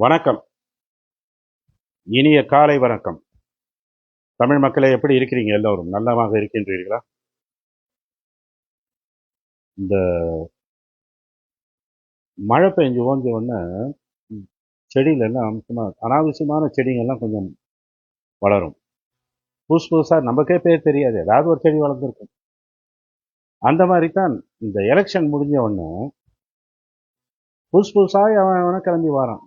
வணக்கம். இனிய காலை வணக்கம். தமிழ் மக்களே, எப்படி இருக்கிறீங்க? எல்லோரும் நலமாக இருக்கின்றீர்களா? இந்த மழை பெஞ்சு ஓஞ்ச உடனே செடியில எல்லாம் சும்மா அனாவசியமான செடிங்கள்லாம் கொஞ்சம் வளரும். புதுசு புதுசா நமக்கே பேர் தெரியாது. ஏதாவது ஒரு செடி வளர்ந்துருக்கும். அந்த மாதிரி தான் இந்த எலெக்ஷன் முடிஞ்ச உடனே புதுசு புதுசாக அவன் அவனை கிளம்பி வரான்.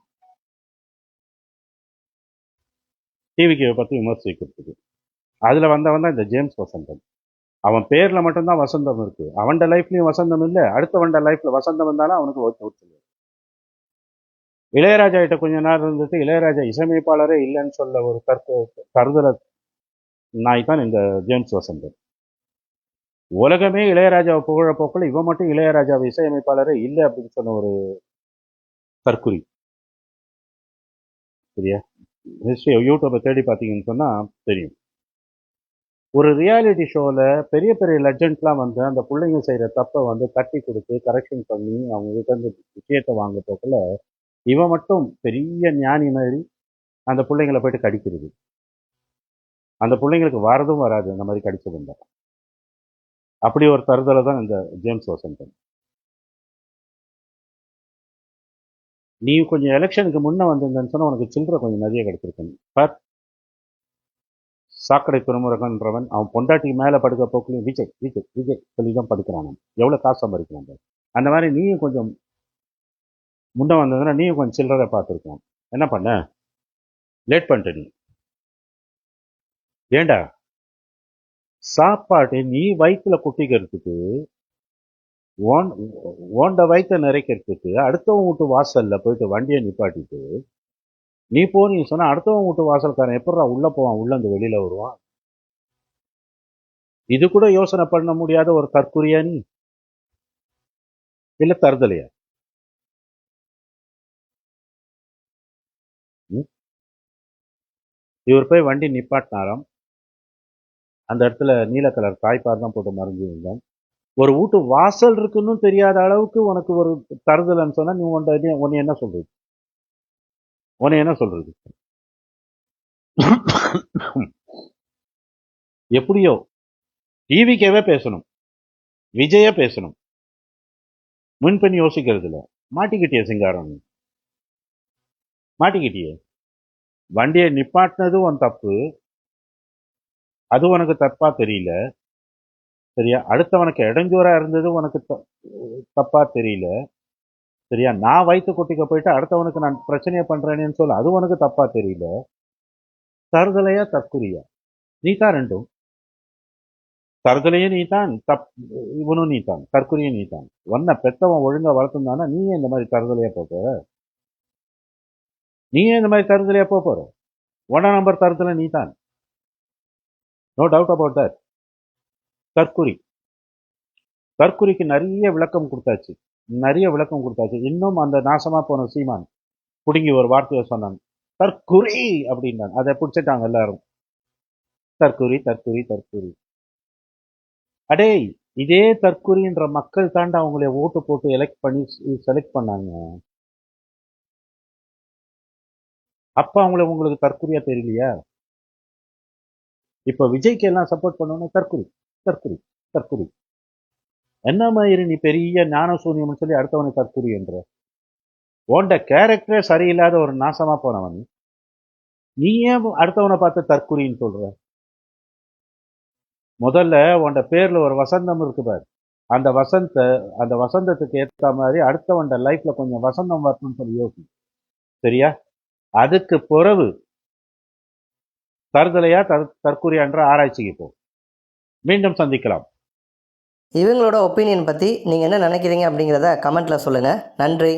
டிவிக்கு பற்றி விமர்சிக்கிறதுக்கு. அதில் வந்தவன் தான் இந்த ஜேம்ஸ் வசந்தன். அவன் பேரில் மட்டும்தான் வசந்தம் இருக்கு. அவன்ட லைஃப்லையும் வசந்தம் இல்லை. அடுத்தவன்ட லைஃப்ல வசந்தம் வந்தாலும் அவனுக்கு ஓட்டு. இளையராஜா கிட்ட கொஞ்ச நேரம் இருந்துட்டு இளையராஜா இசையமைப்பாளரே இல்லைன்னு சொல்ல ஒரு கருதலை நாய் தான் இந்த ஜேம்ஸ் வசந்தன். உலகமே இளையராஜாவை புகழ போக்கில் இவன் மட்டும் இளையராஜாவை இசையமைப்பாளரே இல்லை அப்படின்னு சொன்ன ஒரு தற்குறி. சரியா? ஹிஸ்ட்ரி யூடியூப்பை தேடி பார்த்தீங்கன்னு சொன்னால் தெரியும். ஒரு ரியாலிட்டி ஷோவில் பெரிய பெரிய லெஜண்ட்லாம் வந்து அந்த பிள்ளைங்க செய்கிற தப்பை வந்து தட்டி கொடுத்து கரெக்ஷன் பண்ணி அவங்க கிட்ட இருந்து விஷயத்தை வாங்க போக்கில் இவன் மட்டும் பெரிய ஞானி மாதிரி அந்த பிள்ளைங்களை போயிட்டு கடிக்கிறது. அந்த பிள்ளைங்களுக்கு வரதும் வராது அந்த மாதிரி கடிச்சதுண்டா. அப்படி ஒரு தருதலை தான் இந்த ஜேம்ஸ் வசந்தன். நீ கொஞ்சம் எலெக்ஷனுக்கு முன்ன வந்திருந்தேன்னு சொன்னா உனக்கு சில்லறை கொஞ்சம் நிறைய கிடைச்சிருக்கணும். பார், சாக்கடை துறைமுருகன்றவன் அவன் பொண்டாட்டிக்கு மேலே படுக்க போக்குலையும் விஜய் விஜய் விஜய் சொல்லி தான் படுக்கிறான். எவ்வளோ காசு சம்பாதிக்கிறான். அந்த மாதிரி நீயும் கொஞ்சம் முன்ன வந்ததுன்னா நீயும் கொஞ்சம் சில்லறை பார்த்துருக்கலாம். என்ன பண்ண? லேட் பண்ணிட்ட நீ. ஏண்டா சாப்பாடு நீ வயிற்றுல குட்டிக்கிறதுக்கு ஓண்ட வயிற்ற நிறைக்கிறதுக்கு அடுத்தவங்க வீட்டு வாசல்ல போயிட்டு வண்டியை நிப்பாட்டிட்டு நீ சொன்னா அடுத்தவங்க வீட்டு வாசல்காரன் எப்படா உள்ள போவான், உள்ள இருந்து வெளியில வருவான்? இது கூட யோசனை பண்ண முடியாத ஒரு தற்குறியா நீ? இல்ல தருதலையா? இவர் போய் வண்டி நிப்பாட்டினாராம். அந்த இடத்துல நீல கலர் தாய்ப்பார் தான் போட்டு மறைஞ்சு இருந்தான். ஒரு வீட்டு வாசல் இருக்குன்னு தெரியாத அளவுக்கு உனக்கு ஒரு தருதலைன்னு சொன்னா நீ உன்னை என்ன சொல்றது? உன்னை என்ன சொல்றது? எப்படியோ டிவிக்கவே பேசணும், விஜய பேசணும், முன்பெண் யோசிக்கிறது இல்ல. மாட்டிக்கிட்டிய சிங்காரம், மாட்டிக்கிட்டிய. வண்டியை நிப்பாட்டினது உன் தப்பு, அது உனக்கு தப்பா தெரியல. சரியா? அடுத்தவனுக்கு இடைஞ்சூரா இருந்தது உனக்கு தப்பா தெரியல. சரியா? நான் வயிற்று கொட்டிக்க போயிட்டு அடுத்தவனுக்கு நான் பிரச்சனையை பண்றேன்னு சொல்ல அது உனக்கு தப்பா தெரியல. தருதலையா தற்குறியா? நீ தான் ரெண்டும். தருதலையும் நீ தான், இவனும் நீ தான், தற்குறியும் நீ தான். ஒன்ன பெத்தவன் ஒழுங்கா வளர்த்துந்தானா நீயே இந்த மாதிரி தருதலையா போற? நீயே இந்த மாதிரி தருதலையா போற? 1 நம்பர் தருதலை நீ தான். No doubt about that. தற்குறி. தற்குறிக்கு நிறைய விளக்கம் கொடுத்தாச்சு. இன்னும் அந்த நாசமா போன சீமான் புடுங்கி ஒரு வார்த்தையை சொன்னான், தற்குறி அப்படின்னாங்க. அதை பிடிச்சிட்டாங்க எல்லாரும். தற்குறி தற்குறி தற்குறி. அடே, இதே தற்குறின்ற மக்கள் தாண்ட அவங்கள ஓட்டு போட்டு எலெக்ட் பண்ணி செலக்ட் பண்ணாங்க. அப்ப உங்களுக்கு தற்குறியா தெரியலையா? இப்ப விஜய்க்கு எல்லாம் சப்போர்ட் பண்ணோன்னு தற்குறி தற்குறி தற்குறி. என்ன மாதிரி நீ பெரிய ஞான சூன்யம் சொல்லி அடுத்தவனை தற்குறி என்ற? உன்ட கேரக்டரே சரியில்லாத ஒரு நாசமா போனவன் நீ ஏன் அடுத்தவனை பார்த்து தற்குறின்னு சொல்ற? முதல்ல உன்ட பேர்ல ஒரு வசந்தம் இருக்கு பாரு. அந்த வசந்தத்துக்கு ஏற்ற மாதிரி அடுத்தவன்ட லைஃப்ல கொஞ்சம் வசந்தம் வரணும்னு சொல்லி யோசி. சரியா? அதுக்கு பிறகு தருதலையா தற்குறியான்ற ஆராய்ச்சிக்கு போ. மீண்டும் சந்திக்கலாம். இவங்களோட ஒப்பீனியன் பற்றி நீங்கள் என்ன நினைக்கிறீங்க அப்படிங்கிறத கமெண்ட்டில் சொல்லுங்கள். நன்றி.